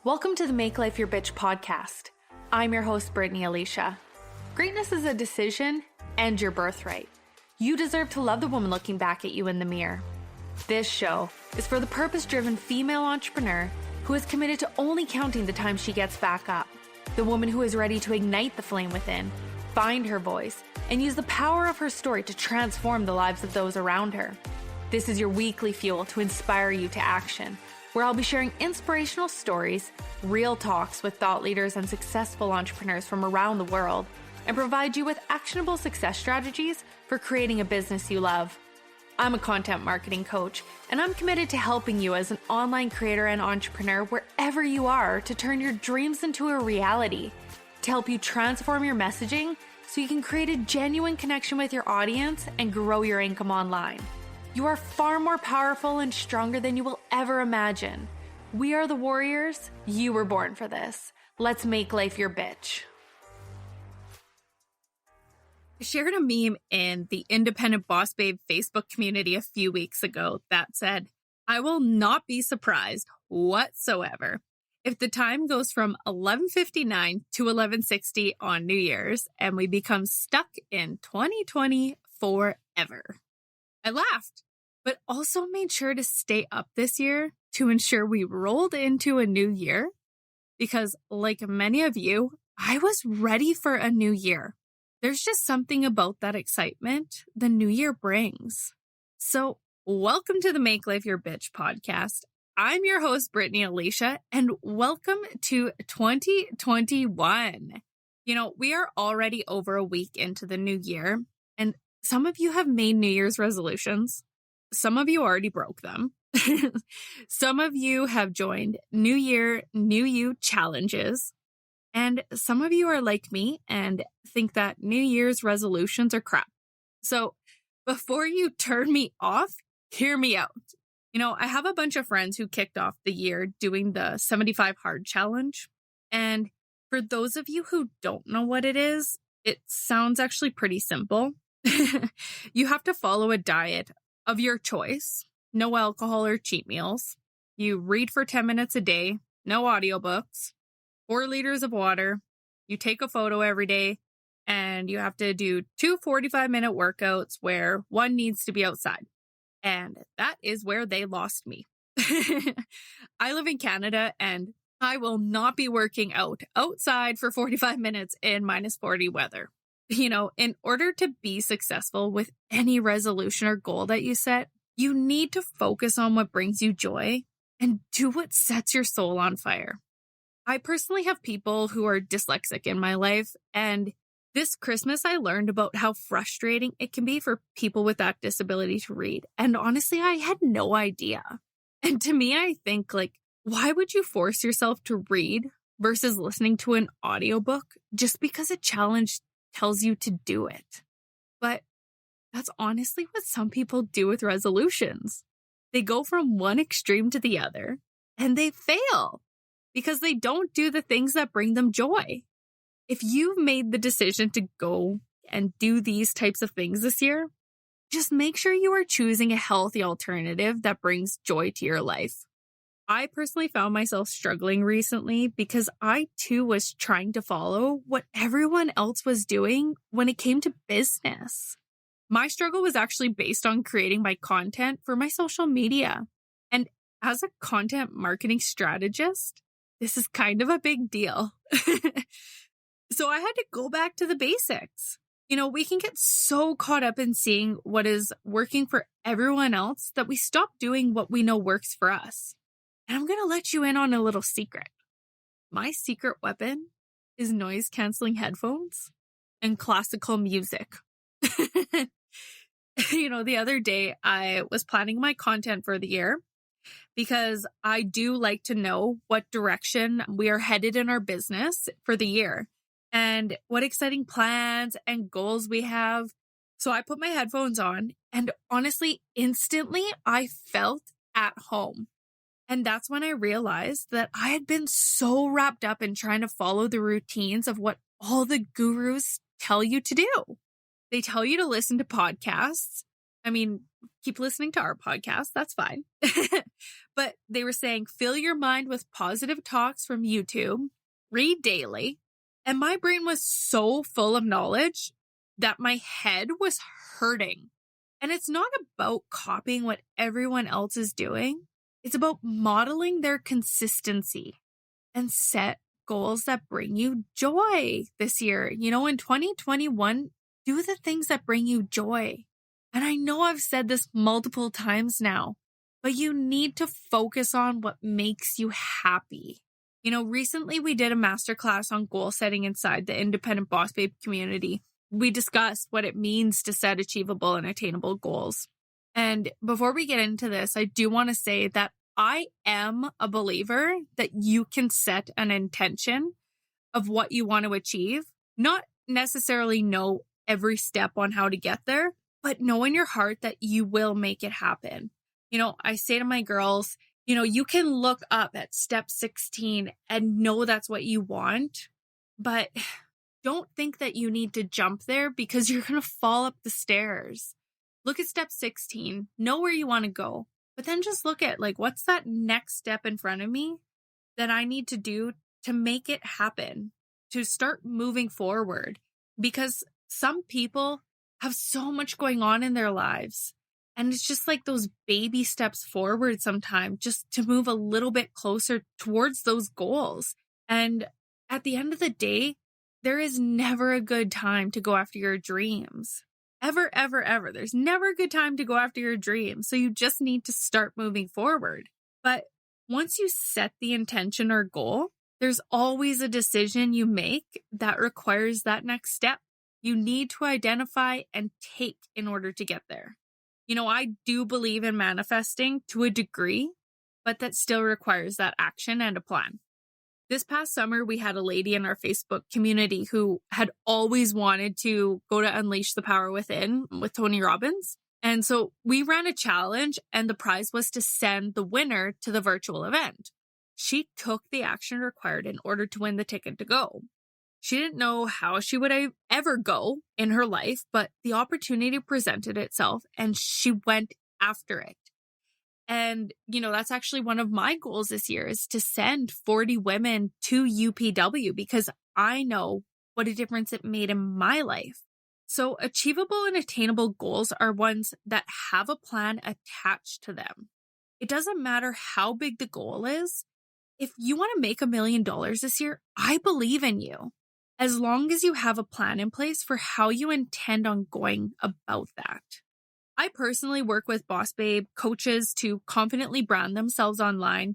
Welcome to the Make Life Your Bitch podcast. I'm your host, Brittany Alicia. Greatness is a decision and your birthright. You deserve to love the woman looking back at you in the mirror. This show is for the purpose-driven female entrepreneur who is committed to only counting the time she gets back up. The woman who is ready to ignite the flame within, find her voice, and use the power of her story to transform the lives of those around her. This is your weekly fuel to inspire you to action, where I'll be sharing inspirational stories, real talks with thought leaders and successful entrepreneurs from around the world, and provide you with actionable success strategies for creating a business you love. I'm a content marketing coach, and I'm committed to helping you as an online creator and entrepreneur wherever you are to turn your dreams into a reality, to help you transform your messaging so you can create a genuine connection with your audience and grow your income online. You are far more powerful and stronger than you will ever imagine. We are the warriors. You were born for this. Let's make life your bitch. I shared a meme in the Independent Boss Babe Facebook community a few weeks ago that said, I will not be surprised whatsoever if the time goes from 11:59 to 11:60 on New Year's and we become stuck in 2020 forever. I laughed, but also made sure to stay up this year to ensure we rolled into a new year because, like many of you, I was ready for a new year. There's just something about that excitement the new year brings. So, welcome to the Make Life Your Bitch podcast. I'm your host, Brittany Alicia, and welcome to 2021. You know, we are already over a week into the new year, and some of you have made New Year's resolutions. Some of you already broke them. Some of you have joined New Year, New You challenges. And some of you are like me and think that New Year's resolutions are crap. So before you turn me off, hear me out. You know, I have a bunch of friends who kicked off the year doing the 75 Hard Challenge. And for those of you who don't know what it is, it sounds actually pretty simple. You have to follow a diet of your choice, no alcohol or cheat meals. You read for 10 minutes a day, no audiobooks, 4 liters of water. You take a photo every day, and you have to do 2 45-minute workouts where one needs to be outside. And that is where they lost me. I live in Canada, and I will not be working outside for 45 minutes in -40 weather. You know, in order to be successful with any resolution or goal that you set, you need to focus on what brings you joy and do what sets your soul on fire. I personally have people who are dyslexic in my life, and this Christmas I learned about how frustrating it can be for people with that disability to read. And honestly, I had no idea. And to me, I think, like, why would you force yourself to read versus listening to an audiobook just because a challenge tells you to do it? But that's honestly what some people do with resolutions. They go from one extreme to the other, and they fail because they don't do the things that bring them joy. If you've made the decision to go and do these types of things this year, just make sure you are choosing a healthy alternative that brings joy to your life. I personally found myself struggling recently because I too was trying to follow what everyone else was doing when it came to business. My struggle was actually based on creating my content for my social media. And as a content marketing strategist, this is kind of a big deal. So I had to go back to the basics. You know, we can get so caught up in seeing what is working for everyone else that we stop doing what we know works for us. And I'm going to let you in on a little secret. My secret weapon is noise-canceling headphones and classical music. You know, the other day I was planning my content for the year because I do like to know what direction we are headed in our business for the year and what exciting plans and goals we have. So I put my headphones on, and honestly, instantly I felt at home. And that's when I realized that I had been so wrapped up in trying to follow the routines of what all the gurus tell you to do. They tell you to listen to podcasts. I mean, keep listening to our podcast. That's fine. But they were saying, fill your mind with positive talks from YouTube, read daily. And my brain was so full of knowledge that my head was hurting. And it's not about copying what everyone else is doing. It's about modeling their consistency and set goals that bring you joy this year. In 2021, do the things that bring you joy. And I know I've said this multiple times now, but you need to focus on what makes you happy. Recently we did a masterclass on goal setting inside the Independent Boss Babe community. We discussed what it means to set achievable and attainable goals. And before we get into this, I do want to say that I am a believer that you can set an intention of what you want to achieve, not necessarily know every step on how to get there, but know in your heart that you will make it happen. I say to my girls, you can look up at step 16 and know that's what you want, but don't think that you need to jump there because you're going to fall up the stairs. Look at step 16, know where you want to go, but then just look at what's that next step in front of me that I need to do to make it happen, to start moving forward. Because some people have so much going on in their lives. And it's just like those baby steps forward sometimes, just to move a little bit closer towards those goals. And at the end of the day, there is never a good time to go after your dreams. Ever, ever, ever. There's never a good time to go after your dreams. So you just need to start moving forward. But once you set the intention or goal, there's always a decision you make that requires that next step. You need to identify and take in order to get there. I do believe in manifesting to a degree, but that still requires that action and a plan. This past summer, we had a lady in our Facebook community who had always wanted to go to Unleash the Power Within with Tony Robbins. And so we ran a challenge, and the prize was to send the winner to the virtual event. She took the action required in order to win the ticket to go. She didn't know how she would ever go in her life, but the opportunity presented itself and she went after it. And, that's actually one of my goals this year is to send 40 women to UPW because I know what a difference it made in my life. So achievable and attainable goals are ones that have a plan attached to them. It doesn't matter how big the goal is. If you want to make $1 million this year, I believe in you. As long as you have a plan in place for how you intend on going about that. I personally work with Boss Babe coaches to confidently brand themselves online,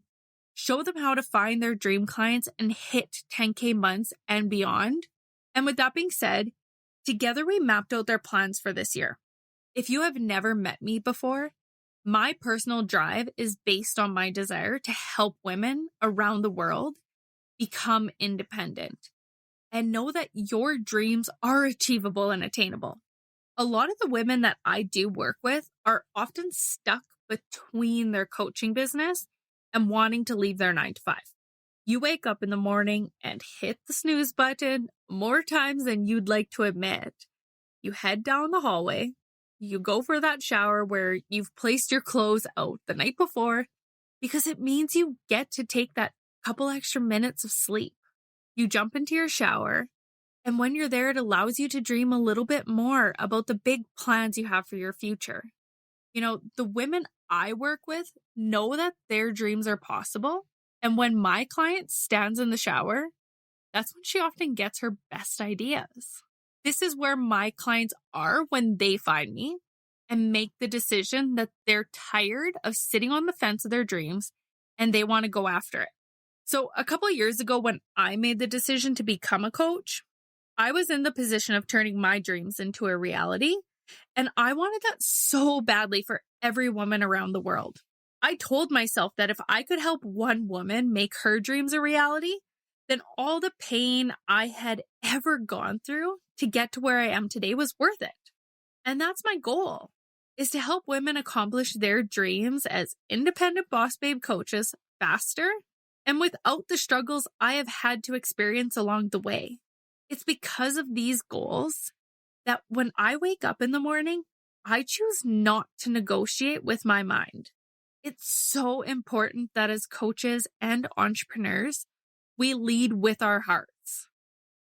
show them how to find their dream clients and hit 10K months and beyond. And with that being said, together we mapped out their plans for this year. If you have never met me before, my personal drive is based on my desire to help women around the world become independent. And know that your dreams are achievable and attainable. A lot of the women that I do work with are often stuck between their coaching business and wanting to leave their 9 to 5. You wake up in the morning and hit the snooze button more times than you'd like to admit. You head down the hallway, you go for that shower where you've placed your clothes out the night before because it means you get to take that couple extra minutes of sleep. You jump into your shower, and when you're there, it allows you to dream a little bit more about the big plans you have for your future. The women I work with know that their dreams are possible, and when my client stands in the shower, that's when she often gets her best ideas. This is where my clients are when they find me and make the decision that they're tired of sitting on the fence of their dreams and they want to go after it. So a couple of years ago, when I made the decision to become a coach, I was in the position of turning my dreams into a reality. And I wanted that so badly for every woman around the world. I told myself that if I could help one woman make her dreams a reality, then all the pain I had ever gone through to get to where I am today was worth it. And that's my goal, is to help women accomplish their dreams as independent boss babe coaches faster and without the struggles I have had to experience along the way. It's because of these goals that when I wake up in the morning, I choose not to negotiate with my mind. It's so important that as coaches and entrepreneurs, we lead with our hearts.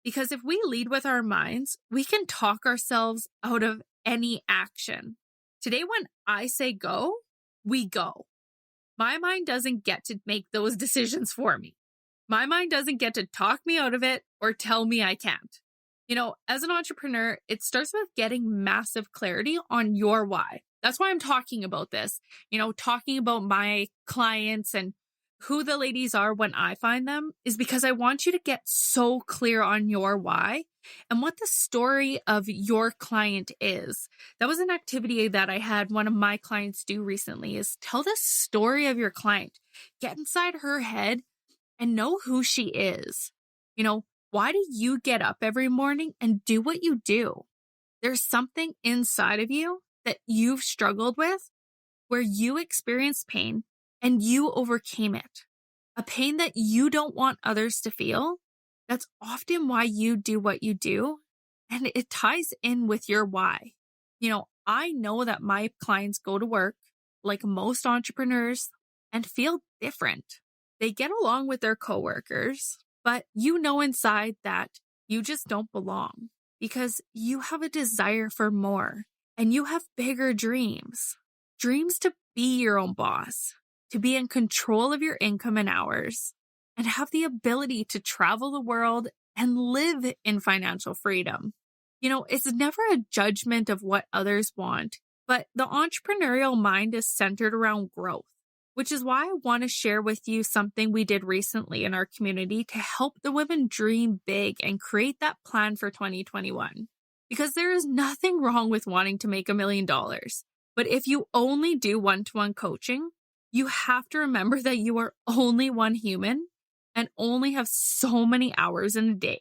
Because if we lead with our minds, we can talk ourselves out of any action. Today, when I say go, we go. My mind doesn't get to make those decisions for me. My mind doesn't get to talk me out of it or tell me I can't. As an entrepreneur, it starts with getting massive clarity on your why. That's why I'm talking about this, talking about my clients and who the ladies are when I find them is because I want you to get so clear on your why and what the story of your client is. That was an activity that I had one of my clients do recently is tell the story of your client. Get inside her head and know who she is. Why do you get up every morning and do what you do? There's something inside of you that you've struggled with where you experienced pain and you overcame it. A pain that you don't want others to feel. That's often why you do what you do. And it ties in with your why. I know that my clients go to work like most entrepreneurs and feel different. They get along with their coworkers, but inside that you just don't belong because you have a desire for more and you have bigger dreams. Dreams to be your own boss, to be in control of your income and hours, and have the ability to travel the world and live in financial freedom. It's never a judgment of what others want, but the entrepreneurial mind is centered around growth, which is why I want to share with you something we did recently in our community to help the women dream big and create that plan for 2021. Because there is nothing wrong with wanting to make $1 million. But if you only do one-to-one coaching, you have to remember that you are only one human and only have so many hours in a day,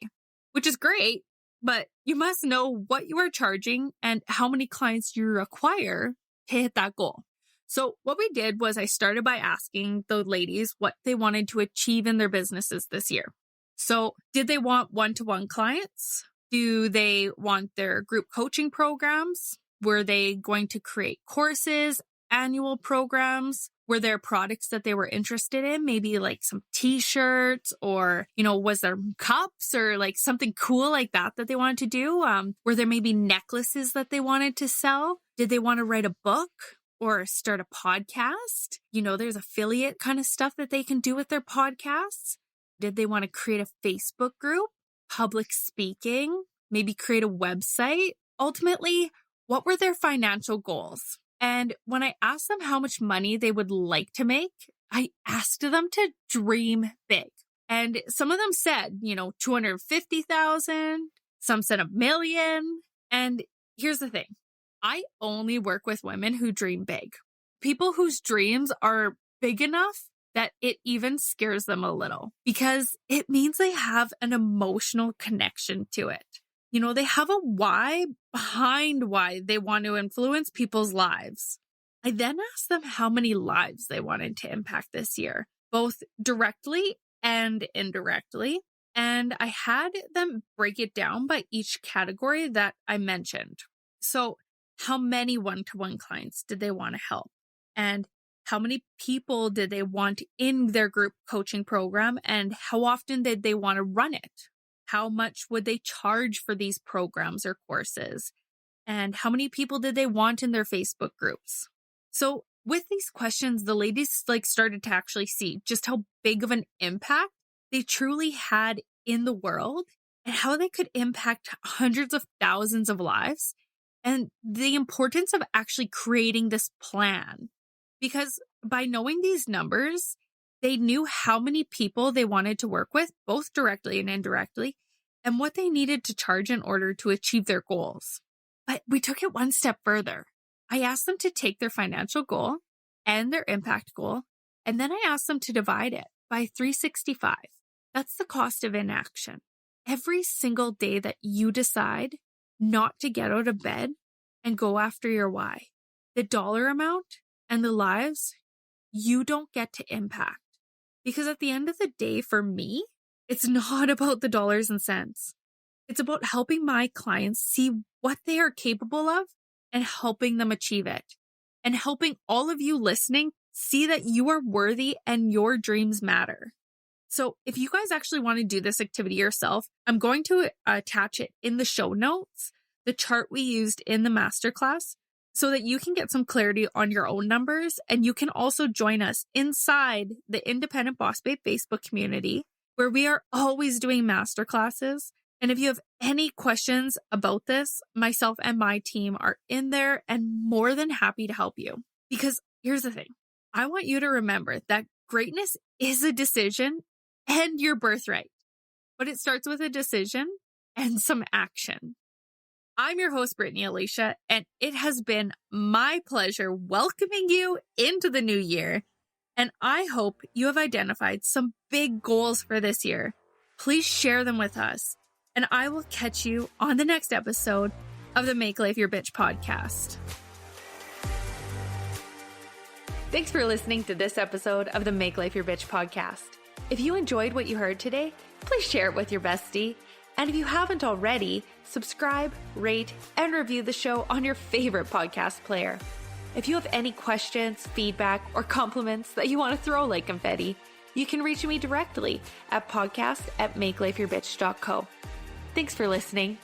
which is great, but you must know what you are charging and how many clients you require to hit that goal. So what we did was I started by asking the ladies what they wanted to achieve in their businesses this year. So did they want one-to-one clients? Do they want their group coaching programs? Were they going to create courses, annual programs? Were there products that they were interested in? Maybe like some t-shirts or, was there cups or like something cool like that they wanted to do? Were there maybe necklaces that they wanted to sell? Did they want to write a book or start a podcast? There's affiliate kind of stuff that they can do with their podcasts. Did they want to create a Facebook group, public speaking, maybe create a website? Ultimately, what were their financial goals? And when I asked them how much money they would like to make, I asked them to dream big. And some of them said, 250,000, some said $1 million. And here's the thing. I only work with women who dream big. People whose dreams are big enough that it even scares them a little because it means they have an emotional connection to it. They have a why behind why they want to influence people's lives. I then asked them how many lives they wanted to impact this year, both directly and indirectly. And I had them break it down by each category that I mentioned. So how many one-to-one clients did they want to help? And how many people did they want in their group coaching program? And how often did they want to run it? How much would they charge for these programs or courses? And how many people did they want in their Facebook groups? So with these questions, the ladies started to actually see just how big of an impact they truly had in the world and how they could impact hundreds of thousands of lives and the importance of actually creating this plan. Because by knowing these numbers, they knew how many people they wanted to work with, both directly and indirectly, and what they needed to charge in order to achieve their goals. But we took it one step further. I asked them to take their financial goal and their impact goal, and then I asked them to divide it by 365. That's the cost of inaction. Every single day that you decide not to get out of bed and go after your why, the dollar amount and the lives you don't get to impact. Because at the end of the day, for me, it's not about the dollars and cents. It's about helping my clients see what they are capable of and helping them achieve it, and helping all of you listening see that you are worthy and your dreams matter. So if you guys actually want to do this activity yourself, I'm going to attach it in the show notes, the chart we used in the masterclass, so that you can get some clarity on your own numbers. And you can also join us inside the Independent Boss Babe Facebook community, where we are always doing masterclasses. And if you have any questions about this, myself and my team are in there and more than happy to help you. Because here's the thing. I want you to remember that greatness is a decision and your birthright, but it starts with a decision and some action. I'm your host, Brittany Alicia, and it has been my pleasure welcoming you into the new year. And I hope you have identified some big goals for this year. Please share them with us, and I will catch you on the next episode of the Make Life Your Bitch podcast. Thanks for listening to this episode of the Make Life Your Bitch podcast. If you enjoyed what you heard today, please share it with your bestie. And if you haven't already, subscribe, rate, and review the show on your favorite podcast player. If you have any questions, feedback, or compliments that you want to throw like confetti, you can reach me directly at podcast@makelifeyourbitch.co. Thanks for listening.